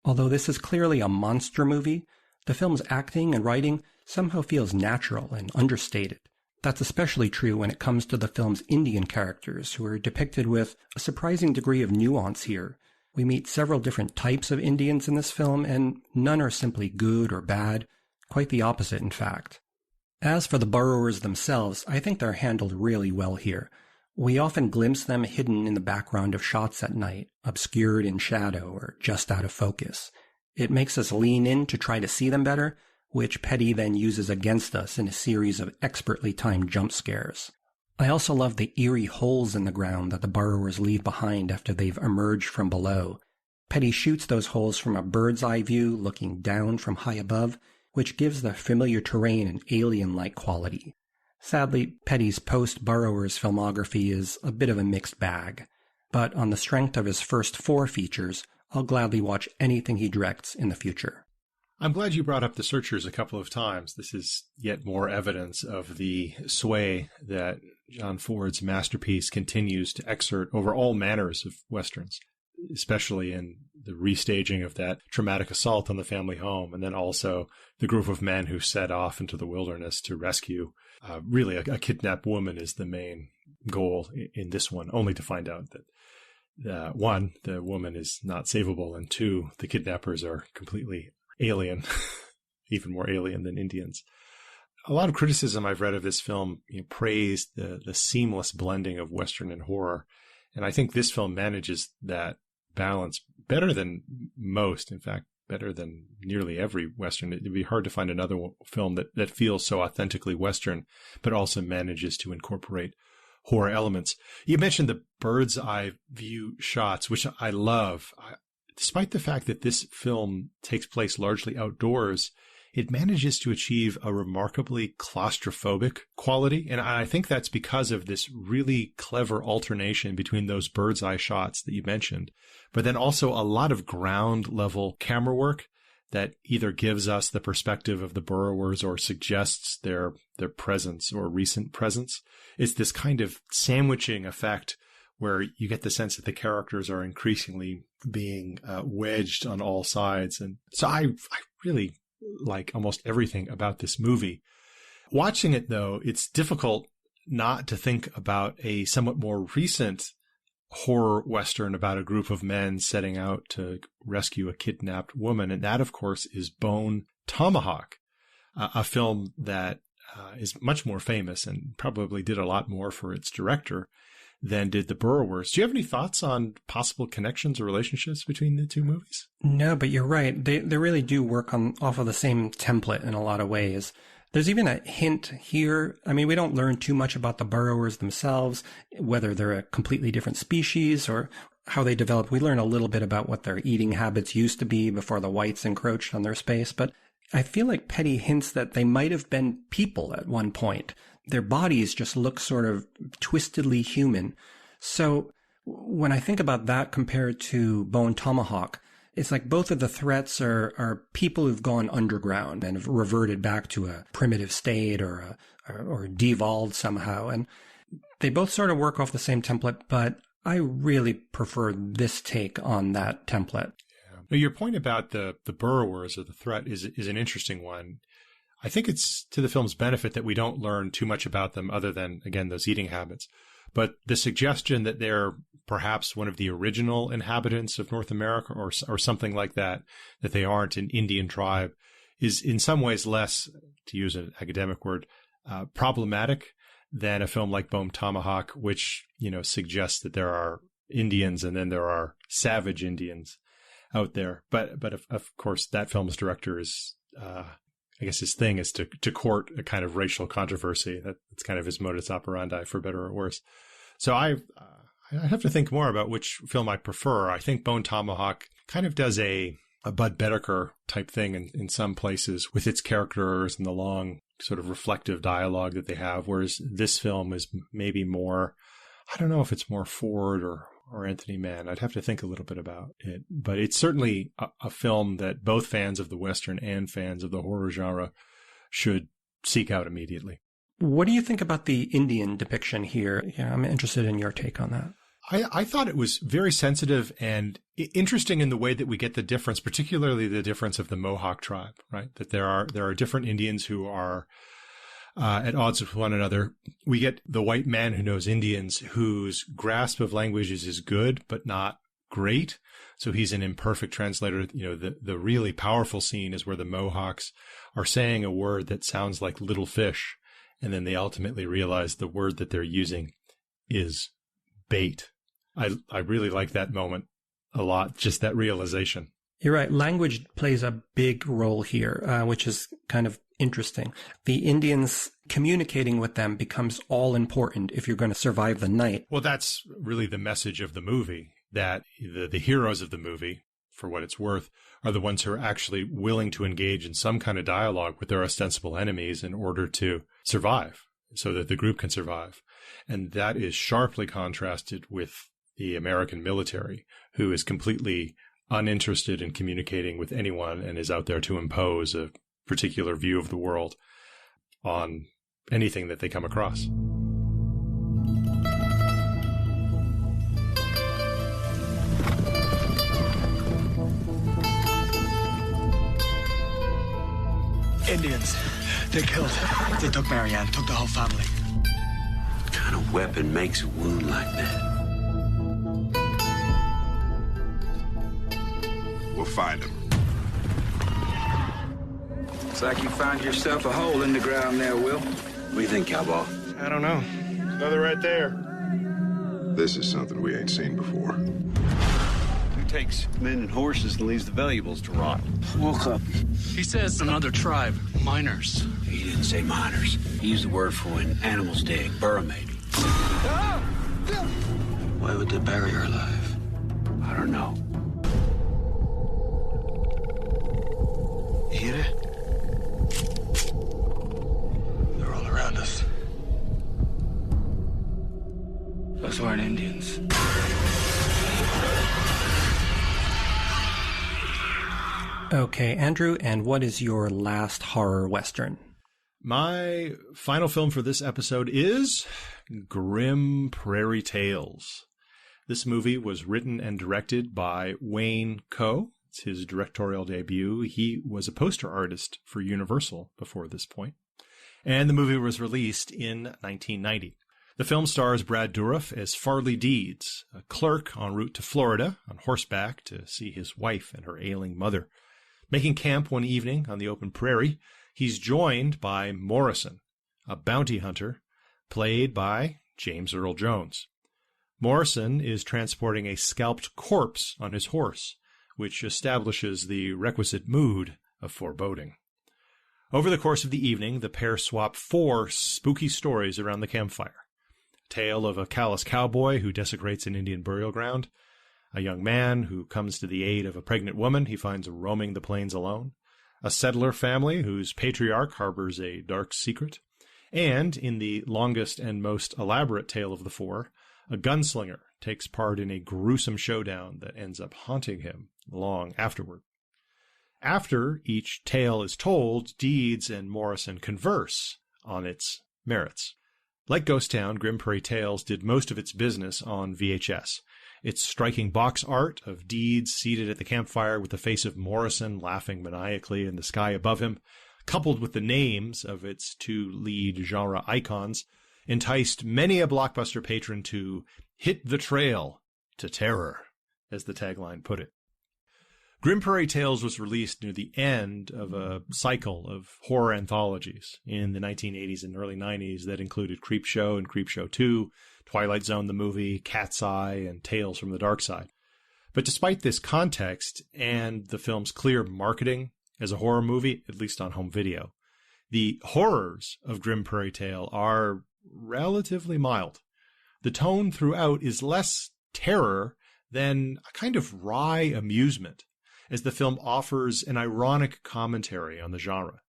Although this is clearly a monster movie, the film's acting and writing somehow feels natural and understated. That's especially true when it comes to the film's Indian characters, who are depicted with a surprising degree of nuance here. We meet several different types of Indians in this film, and none are simply good or bad. Quite the opposite, in fact. As for the Burrowers themselves, I think they're handled really well here. We often glimpse them hidden in the background of shots at night, obscured in shadow or just out of focus. It makes us lean in to try to see them better, which Petty then uses against us in a series of expertly timed jump scares. I also love the eerie holes in the ground that the Burrowers leave behind after they've emerged from below. Petty shoots those holes from a bird's eye view looking down from high above, which gives the familiar terrain an alien-like quality. Sadly, Petty's post-Burrowers filmography is a bit of a mixed bag, but on the strength of his first 4 features, I'll gladly watch anything he directs in the future. I'm glad you brought up The Searchers a couple of times. This is yet more evidence of the sway that John Ford's masterpiece continues to exert over all manners of Westerns, especially in the restaging of that traumatic assault on the family home, and then also the group of men who set off into the wilderness to rescue. Really, a kidnapped woman is the main goal in this one, only to find out that, 1, the woman is not savable, and 2, the kidnappers are completely alien, even more alien than Indians. A lot of criticism I've read of this film praised the seamless blending of Western and horror, and I think this film manages that balance better than most, in fact, better than nearly every Western. It'd be hard to find another film that feels so authentically Western, but also manages to incorporate horror elements. You mentioned the bird's eye view shots, which I love. Despite the fact that this film takes place largely outdoors, it manages to achieve a remarkably claustrophobic quality. And I think that's because of this really clever alternation between those bird's eye shots that you mentioned, but then also a lot of ground level camera work that either gives us the perspective of the Burrowers or suggests their presence or recent presence. It's this kind of sandwiching effect where you get the sense that the characters are increasingly being wedged on all sides. And so I really like almost everything about this movie. Watching it, though, it's difficult not to think about a somewhat more recent horror Western about a group of men setting out to rescue a kidnapped woman. And that, of course, is Bone Tomahawk, a film that is much more famous and probably did a lot more for its director than did the Burrowers. Do you have any thoughts on possible connections or relationships between the two movies? No, but you're right. They really do work off of the same template in a lot of ways. There's even a hint here. I mean, we don't learn too much about the Burrowers themselves, whether they're a completely different species or how they develop. We learn a little bit about what their eating habits used to be before the whites encroached on their space, but I feel like Petty hints that they might have been people at one point. Their bodies just look sort of twistedly human. So when I think about that compared to Bone Tomahawk, it's like both of the threats are people who've gone underground and have reverted back to a primitive state or devolved somehow. And they both sort of work off the same template, but I really prefer this take on that template. Now, your point about the Burrowers or the threat is an interesting one. I think it's to the film's benefit that we don't learn too much about them other than, again, those eating habits. But the suggestion that they're perhaps one of the original inhabitants of North America or something like that they aren't an Indian tribe, is in some ways less, to use an academic word, problematic than a film like Bone Tomahawk, which, suggests that there are Indians and then there are savage Indians out there. But of course, that film's director is, I guess his thing is to court a kind of racial controversy. That's kind of his modus operandi, for better or worse. So I have to think more about which film I prefer. I think Bone Tomahawk kind of does a Bud Bedecker type thing in some places with its characters and the long sort of reflective dialogue that they have, whereas this film is maybe more, I don't know if it's more Ford or Anthony Mann. I'd have to think a little bit about it. But it's certainly a film that both fans of the Western and fans of the horror genre should seek out immediately. What do you think about the Indian depiction here? Yeah, I'm interested in your take on that. I thought it was very sensitive and interesting in the way that we get the difference, particularly the difference of the Mohawk tribe, right? That there are different Indians who are at odds with one another. We get the white man who knows Indians, whose grasp of languages is good, but not great. So he's an imperfect translator. The really powerful scene is where the Mohawks are saying a word that sounds like little fish. And then they ultimately realize the word that they're using is bait. I really like that moment a lot, just that realization. You're right. Language plays a big role here, which is kind of interesting. The Indians communicating with them becomes all important if you're going to survive the night. Well, that's really the message of the movie, that the heroes of the movie, for what it's worth, are the ones who are actually willing to engage in some kind of dialogue with their ostensible enemies in order to survive, so that the group can survive. And that is sharply contrasted with the American military, who is completely uninterested in communicating with anyone and is out there to impose a particular view of the world on anything that they come across. Indians. They killed. They took Marianne, took the whole family. What kind of weapon makes a wound like that? We'll find him. Looks like you found yourself a hole in the ground there, Will. What do you think, cowboy? I don't know. Another right there. This is something we ain't seen before. Who takes men and horses and leaves the valuables to rot? Woke up. He says another tribe, miners. He didn't say miners. He used the word for when animals dig, burrow maybe. Why would they bury her alive? I don't know. You hear it? They're all around us. Those weren't Indians. Okay, Andrew, and what is your last horror Western? My final film for this episode is Grim Prairie Tales. This movie was written and directed by Wayne Coe. It's his directorial debut. He was a poster artist for Universal before this point. And the movie was released in 1990. The film stars Brad Dourif as Farley Deeds, a clerk en route to Florida on horseback to see his wife and her ailing mother. Making camp one evening on the open prairie, he's joined by Morrison, a bounty hunter, played by James Earl Jones. Morrison is transporting a scalped corpse on his horse, which establishes the requisite mood of foreboding. Over the course of the evening, the pair swap 4 spooky stories around the campfire. A tale of a callous cowboy who desecrates an Indian burial ground, a young man who comes to the aid of a pregnant woman he finds roaming the plains alone, a settler family whose patriarch harbors a dark secret, and, in the longest and most elaborate tale of the 4, a gunslinger takes part in a gruesome showdown that ends up haunting him long afterward. After each tale is told, Deeds and Morrison converse on its merits. Like Ghost Town, Grim Prairie Tales did most of its business on VHS. Its striking box art of Deeds seated at the campfire with the face of Morrison laughing maniacally in the sky above him, coupled with the names of its 2 lead genre icons, enticed many a blockbuster patron to hit the trail to terror, as the tagline put it. Grim Prairie Tales was released near the end of a cycle of horror anthologies in the 1980s and early 90s that included Creepshow and Creepshow 2, Twilight Zone the movie, Cat's Eye, and Tales from the Dark Side. But despite this context and the film's clear marketing as a horror movie, at least on home video, the horrors of Grim Prairie Tale are relatively mild. The tone throughout is less terror than a kind of wry amusement, as the film offers an ironic commentary on the genre.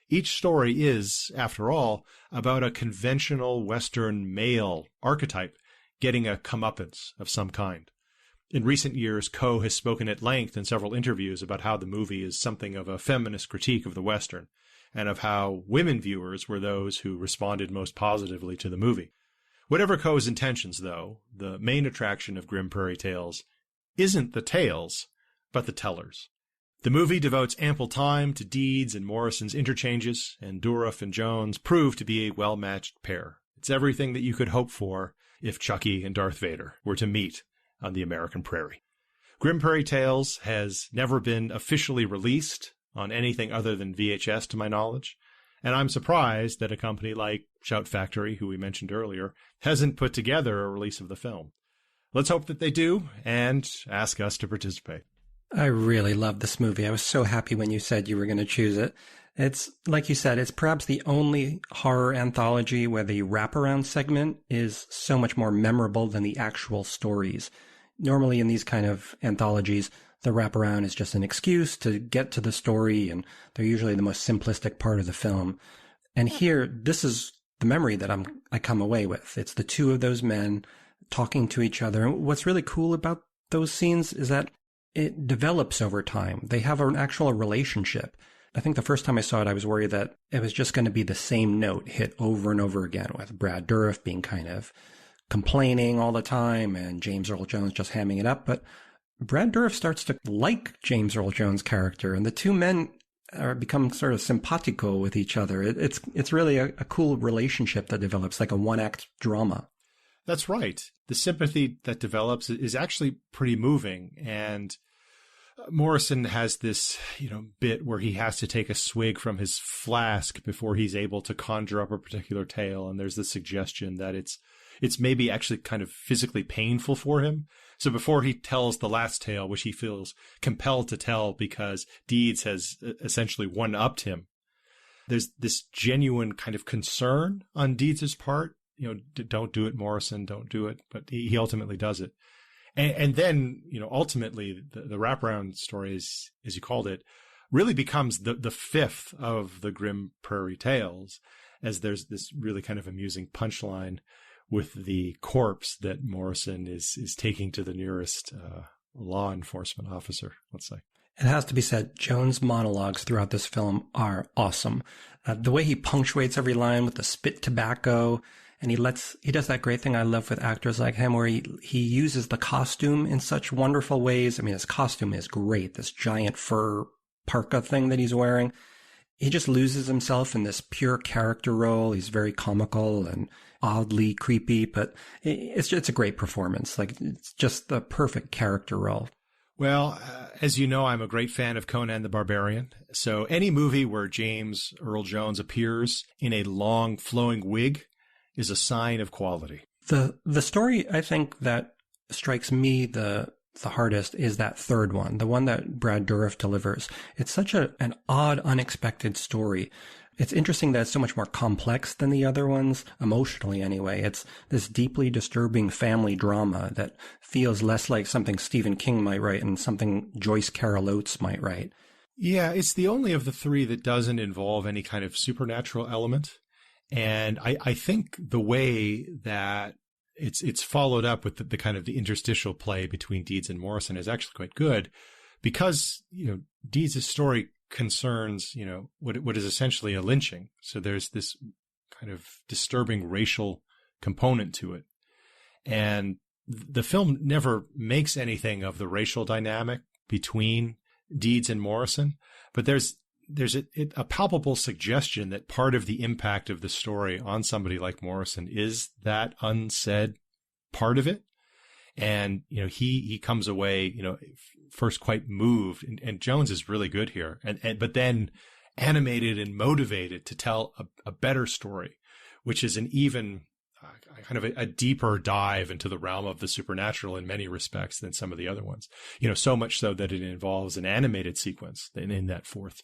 Each story is, after all, about a conventional Western male archetype getting a comeuppance of some kind. In recent years, Coe has spoken at length in several interviews about how the movie is something of a feminist critique of the Western, and of how women viewers were those who responded most positively to the movie. Whatever Coe's intentions, though, the main attraction of Grim Prairie Tales isn't the tales, but the tellers. The movie devotes ample time to Deeds and Morrison's interchanges, and Dourif and Jones prove to be a well-matched pair. It's everything that you could hope for if Chucky and Darth Vader were to meet on the American prairie. Grim Prairie Tales has never been officially released on anything other than VHS, to my knowledge, and I'm surprised that a company like Shout Factory, who we mentioned earlier, hasn't put together a release of the film. Let's hope that they do, and ask us to participate. I really love this movie. I was so happy when you said you were going to choose it. It's, like you said, it's perhaps the only horror anthology where the wraparound segment is so much more memorable than the actual stories. Normally in these kind of anthologies, the wraparound is just an excuse to get to the story, and they're usually the most simplistic part of the film. And here, this is the memory that I come away with. It's the 2 of those men talking to each other. And what's really cool about those scenes is that it develops over time. They have an actual relationship. I think the first time I saw it, I was worried that it was just going to be the same note hit over and over again, with Brad Dourif being kind of complaining all the time and James Earl Jones just hamming it up. But Brad Dourif starts to like James Earl Jones' character, and the 2 men become sort of simpatico with each other. It's really a cool relationship that develops, like a one-act drama. That's right. The sympathy that develops is actually pretty moving, and Morrison has this, bit where he has to take a swig from his flask before he's able to conjure up a particular tale, and there's the suggestion that it's maybe actually kind of physically painful for him. So before he tells the last tale, which he feels compelled to tell because Deeds has essentially one-upped him, there's this genuine kind of concern on Deeds' part. Don't do it, Morrison, don't do it. But he ultimately does it. And then, ultimately the wraparound story, as you called it, really becomes the 5th of the Grim Prairie Tales, as there's this really kind of amusing punchline with the corpse that Morrison is taking to the nearest law enforcement officer, let's say. It has to be said, Jones' monologues throughout this film are awesome. The way he punctuates every line with the spit tobacco, and he does that great thing I love with actors like him, where he uses the costume in such wonderful ways. I mean, his costume is great. This giant fur parka thing that he's wearing. he just loses himself in this pure character role. He's very comical and oddly creepy, but it's a great performance. Like, it's just the perfect character role. Well, as you know, I'm a great fan of Conan the Barbarian. So any movie where James Earl Jones appears in a long flowing wig is a sign of quality. The story, I think, that strikes me the hardest is that third one, the one that Brad Dourif delivers. It's such an odd, unexpected story. It's interesting that it's so much more complex than the other ones, emotionally anyway. It's this deeply disturbing family drama that feels less like something Stephen King might write and something Joyce Carol Oates might write. Yeah, it's the only of the three that doesn't involve any kind of supernatural element. And I think the way that it's followed up with the kind of the interstitial play between Deeds and Morrison is actually quite good, because, Deeds' story concerns, what is essentially a lynching. So there's this kind of disturbing racial component to it. And the film never makes anything of the racial dynamic between Deeds and Morrison, but there's a palpable suggestion that part of the impact of the story on somebody like Morrison is that unsaid part of it. And, he comes away, first quite moved, and Jones is really good here, but then animated and motivated to tell a better story, which is an even kind of a deeper dive into the realm of the supernatural in many respects than some of the other ones, so much so that it involves an animated sequence in that fourth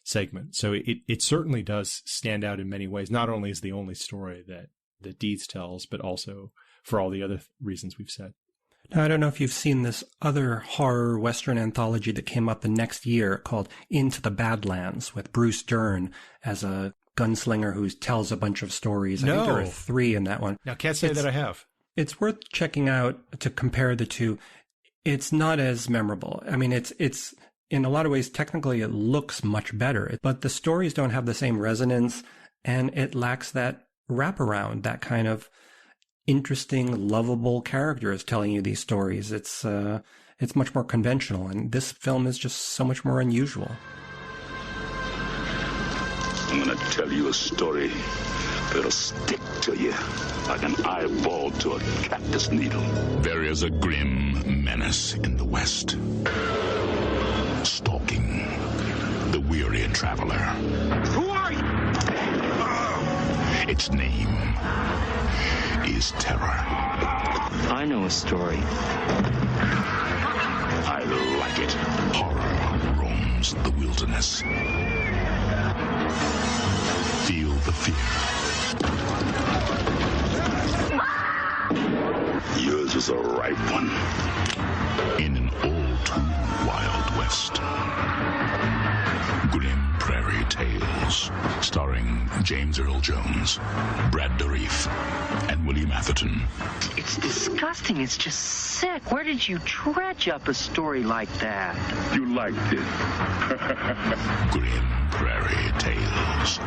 segment. So it certainly does stand out in many ways, not only as the only story that Deeds tells, but also for all the other reasons we've said. Now, I don't know if you've seen this other horror Western anthology that came up the next year called Into the Badlands, with Bruce Dern as a gunslinger who tells a bunch of stories. I think there are 3 in that one. Now, can't say that I have. It's worth checking out to compare the two. It's not as memorable. I mean, it's in a lot of ways, technically, it looks much better, but the stories don't have the same resonance, and it lacks that wraparound, that kind of interesting, lovable characters telling you these stories. It's much more conventional, and this film is just so much more unusual. I'm gonna tell you a story that'll stick to you like an eyeball to a cactus needle. There is a grim menace in the West, stalking the weary traveler. Who are you? Its name is Terror. I know a story. I like it. Horror roams the wilderness. Feel the fear. Yours is a ripe one. In an all too wild West. Grim Prairie Tales, starring James Earl Jones, Brad Dourif, and William Atherton. It's disgusting. It's just sick. Where did you dredge up a story like that? You liked it. Grim Prairie Tales.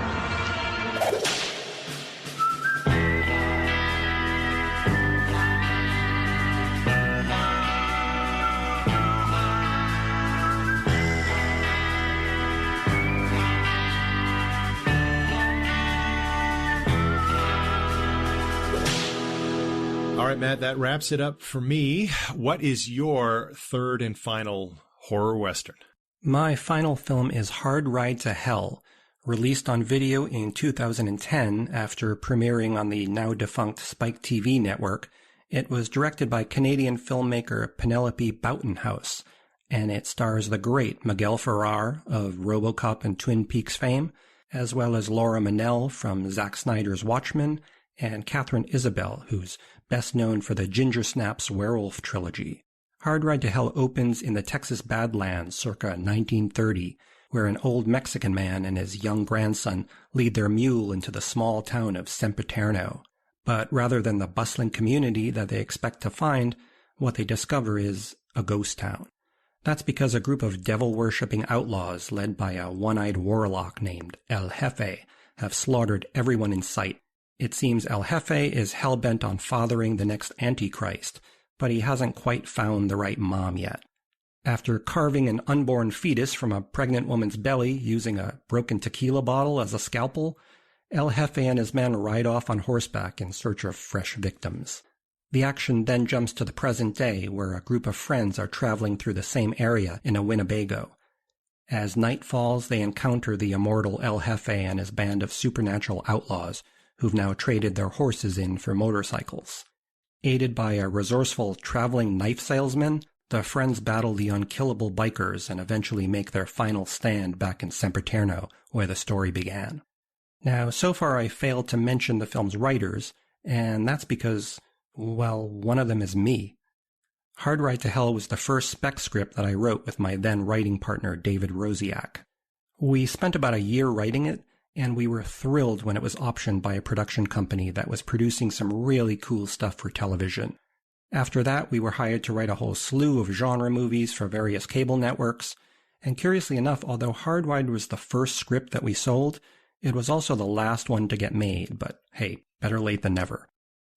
All right, Matt, that wraps it up for me. What is your third and final horror Western? My final film is Hard Ride to Hell, released on video in 2010 after premiering on the now-defunct Spike TV network. It was directed by Canadian filmmaker Penelope Boughtonhouse, and it stars the great Miguel Ferrer of RoboCop and Twin Peaks fame, as well as Laura Manel from Zack Snyder's Watchmen, and Catherine Isabelle, who's best known for the Ginger Snaps werewolf trilogy. Hard Ride to Hell opens in the Texas Badlands circa 1930, where an old Mexican man and his young grandson lead their mule into the small town of Sempiterno. But rather than the bustling community that they expect to find, what they discover is a ghost town. That's because a group of devil-worshipping outlaws led by a one-eyed warlock named El Jefe have slaughtered everyone in sight. It seems El Jefe is hell-bent on fathering the next Antichrist, but he hasn't quite found the right mom yet. After carving an unborn fetus from a pregnant woman's belly using a broken tequila bottle as a scalpel, El Jefe and his men ride off on horseback in search of fresh victims. The action then jumps to the present day, where a group of friends are traveling through the same area in a Winnebago. As night falls, they encounter the immortal El Jefe and his band of supernatural outlaws, who've now traded their horses in for motorcycles. Aided by a resourceful traveling knife salesman, the friends battle the unkillable bikers and eventually make their final stand back in Sempiterno, where the story began. Now, so far I failed to mention the film's writers, and that's because, well, one of them is me. Hard Ride to Hell was the first spec script that I wrote with my then writing partner David Rosiak. We spent about a year writing it, and we were thrilled when it was optioned by a production company that was producing some really cool stuff for television. After that, we were hired to write a whole slew of genre movies for various cable networks, and curiously enough, although Hard Ride was the first script that we sold, it was also the last one to get made, but hey, better late than never.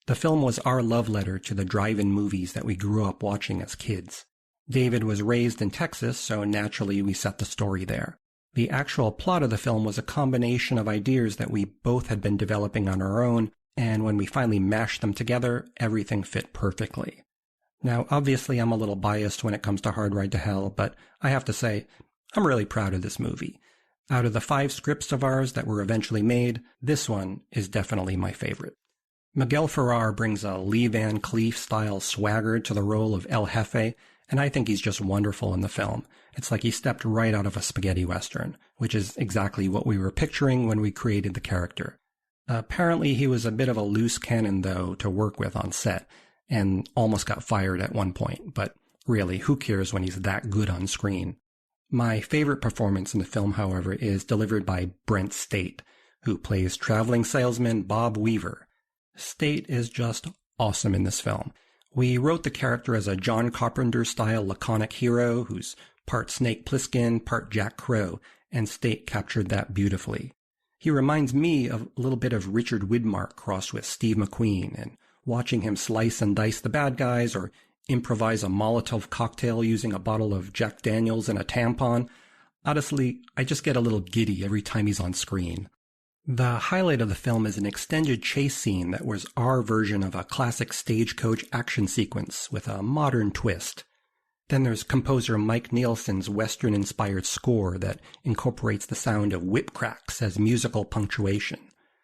The film was our love letter to the drive-in movies that we grew up watching as kids. David was raised in Texas, so naturally we set the story there. The actual plot of the film was a combination of ideas that we both had been developing on our own, and when we finally mashed them together, everything fit perfectly. Now, obviously I'm a little biased when it comes to Hard Ride to Hell, but I have to say, I'm really proud of this movie. Out of the 5 scripts of ours that were eventually made, this one is definitely my favorite. Miguel Ferrer brings a Lee Van Cleef-style swagger to the role of El Jefe, and I think he's just wonderful in the film. It's like he stepped right out of a spaghetti western, which is exactly what we were picturing when we created the character. Apparently he was a bit of a loose cannon, though, to work with on set, and almost got fired at one point, but really, who cares when he's that good on screen? My favorite performance in the film, however, is delivered by Brent State, who plays traveling salesman Bob Weaver. State is just awesome in this film. We wrote the character as a John Carpenter-style laconic hero who's part Snake Plissken, part Jack Crow, and State captured that beautifully. He reminds me of a little bit of Richard Widmark crossed with Steve McQueen, and watching him slice and dice the bad guys or improvise a Molotov cocktail using a bottle of Jack Daniels and a tampon. Honestly, I just get a little giddy every time he's on screen. The highlight of the film is an extended chase scene that was our version of a classic stagecoach action sequence with a modern twist. Then there's composer Mike Nielsen's Western-inspired score that incorporates the sound of whip cracks as musical punctuation.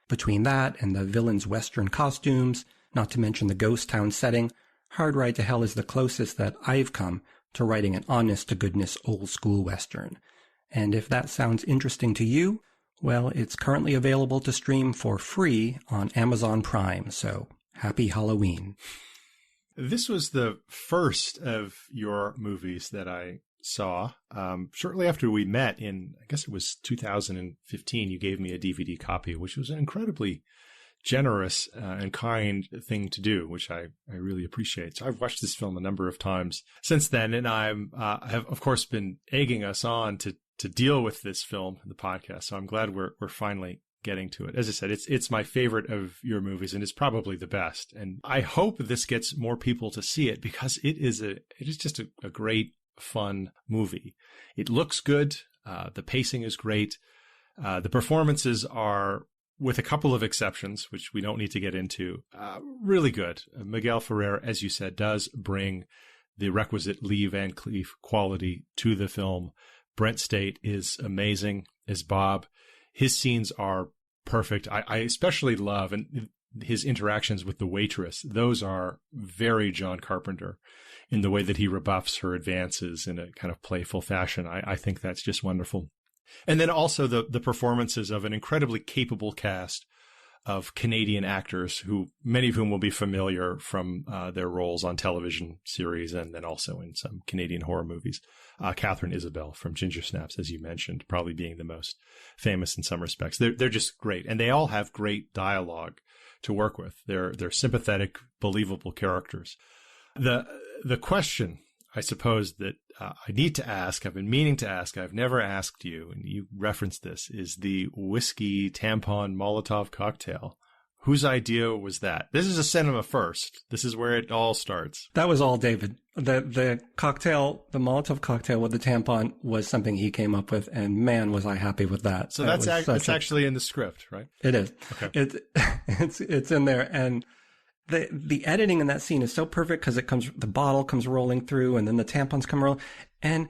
Between that and the villain's Western costumes, not to mention the ghost town setting, Hard Ride to Hell is the closest that I've come to writing an honest-to-goodness old-school Western. And if that sounds interesting to you, well, it's currently available to stream for free on Amazon Prime, so happy Halloween. This was the first of your movies that I saw. Shortly after we met in, I guess it was 2015, you gave me a DVD copy, which was an incredibly generous and kind thing to do, which I really appreciate. So I've watched this film a number of times since then, and I have, of course, been egging us on to deal with this film in the podcast. So I'm glad we're finally getting to it. As I said, it's my favorite of your movies, and it's probably the best. And I hope this gets more people to see it because it is just a great, fun movie. It looks good. The pacing is great. The performances are, with a couple of exceptions, which we don't need to get into, really good. Miguel Ferrer, as you said, does bring the requisite Lee Van Cleef quality to the film. Brent State is amazing as Bob. His scenes are perfect. I especially love his interactions with the waitress. Those are very John Carpenter in the way that he rebuffs her advances in a kind of playful fashion. I think that's just wonderful. And then also the performances of an incredibly capable cast of Canadian actors, who many of whom will be familiar from their roles on television series and then also in some Canadian horror movies. Catherine Isabelle from Ginger Snaps, as you mentioned, probably being the most famous in some respects. They're just great, and they all have great dialogue to work with. They're sympathetic, believable characters. The question, I suppose, that I need to ask, I've been meaning to ask, I've never asked you, and you referenced this, is the whiskey tampon Molotov cocktail. Whose idea was that? This is a cinema first. This is where it all starts. That was all David. The cocktail, the Molotov cocktail with the tampon was something he came up with, and man, was I happy with that. So that's actually in the script, right? It is. Okay. It's in there, and the editing in that scene is so perfect because the bottle comes rolling through, and then the tampons come rolling, and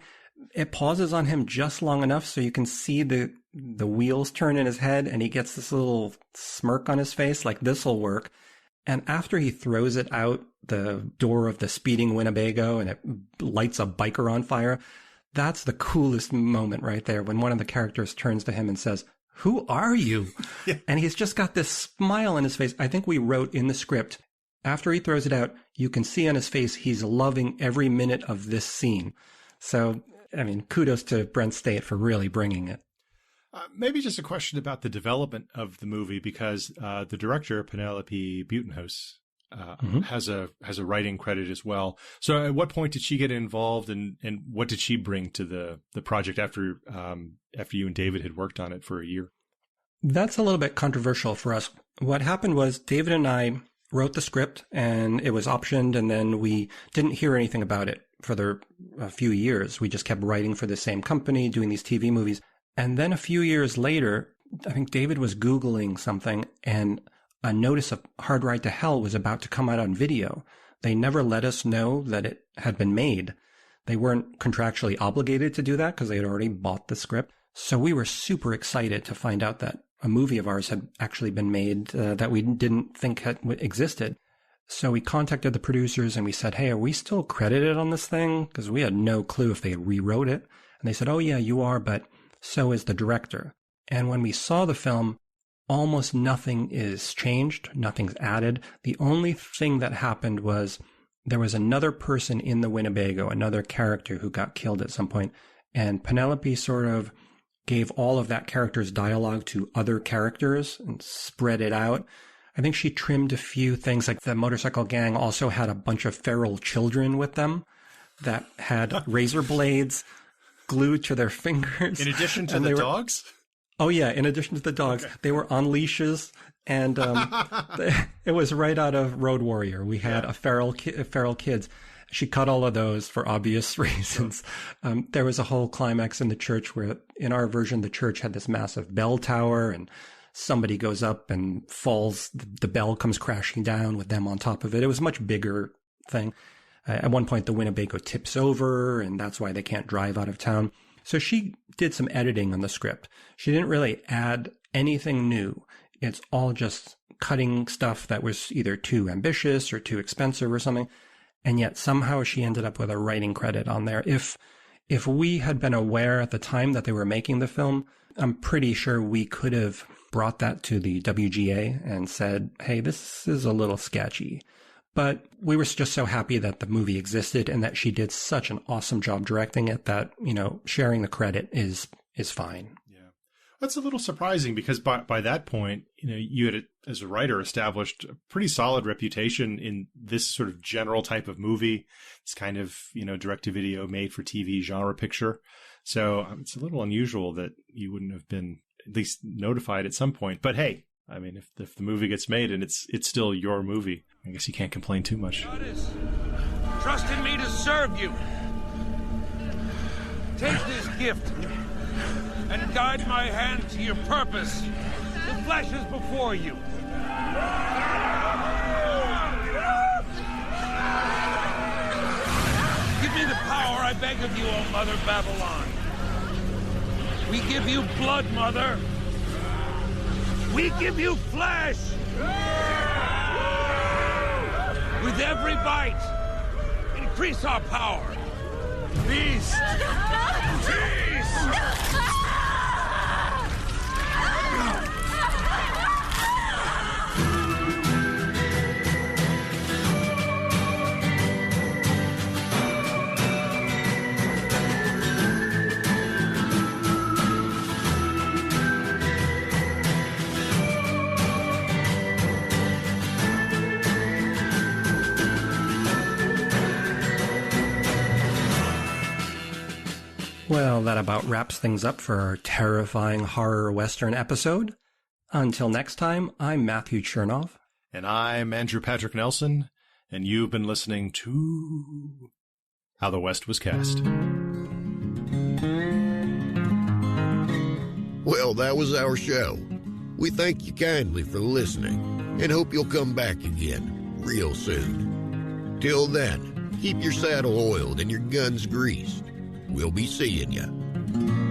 it pauses on him just long enough so you can see the wheels turn in his head, and he gets this little smirk on his face, like this'll work. And after he throws it out the door of the speeding Winnebago and it lights a biker on fire, that's the coolest moment right there, when one of the characters turns to him and says, "Who are you?" Yeah. And he's just got this smile on his face. I think we wrote in the script, after he throws it out, you can see on his face he's loving every minute of this scene. So, I mean, kudos to Brent State for really bringing it. Maybe just a question about the development of the movie, because the director, Penelope Butenhaus, has a writing credit as well. So at what point did she get involved, and what did she bring to the project after you and David had worked on it for a year? That's a little bit controversial for us. What happened was David and I wrote the script, and it was optioned, and then we didn't hear anything about it for a few years. We just kept writing for the same company, doing these TV movies. And then a few years later, I think David was Googling something, and a notice of Hard Ride to Hell was about to come out on video. They never let us know that it had been made. They weren't contractually obligated to do that because they had already bought the script. So we were super excited to find out that a movie of ours had actually been made that we didn't think existed. So we contacted the producers and we said, "Hey, are we still credited on this thing?" Because we had no clue if they rewrote it. And they said, "Oh yeah, you are, but so is the director." And when we saw the film, almost nothing is changed, nothing's added. The only thing that happened was there was another person in the Winnebago, another character who got killed at some point, and Penelope sort of gave all of that character's dialogue to other characters and spread it out. I think she trimmed a few things, like the motorcycle gang also had a bunch of feral children with them that had razor blades glued to their fingers. In addition to the dogs? Oh, yeah. In addition to the dogs, okay. They were on leashes, and it was right out of Road Warrior. We had feral kids. She cut all of those for obvious reasons. Sure. There was a whole climax in the church where, in our version, the church had this massive bell tower, and somebody goes up and falls. The bell comes crashing down with them on top of it. It was a much bigger thing. At one point, the Winnebago tips over, and that's why they can't drive out of town. So she did some editing on the script. She didn't really add anything new. It's all just cutting stuff that was either too ambitious or too expensive or something. And yet somehow she ended up with a writing credit on there. If we had been aware at the time that they were making the film, I'm pretty sure we could have brought that to the WGA and said, "Hey, this is a little sketchy." But we were just so happy that the movie existed and that she did such an awesome job directing it that, sharing the credit is fine. Yeah. That's a little surprising because by that point, you had, as a writer, established a pretty solid reputation in this sort of general type of movie. It's kind of, direct-to-video made for TV genre picture. So it's a little unusual that you wouldn't have been at least notified at some point. But hey, I mean, if the movie gets made and it's still your movie, I guess you can't complain too much. Trust in me to serve you. Take this gift and guide my hand to your purpose. The flesh is before you. Give me the power, I beg of you, O Mother Babylon. We give you blood, Mother. We give you flesh! With every bite, increase our power. Beast! Beast! Well, that about wraps things up for our terrifying horror Western episode. Until next time, I'm Matthew Chernov. And I'm Andrew Patrick Nelson, and you've been listening to How the West Was Cast. Well, that was our show. We thank you kindly for listening and hope you'll come back again real soon. Till then, keep your saddle oiled and your guns greased. We'll be seeing you.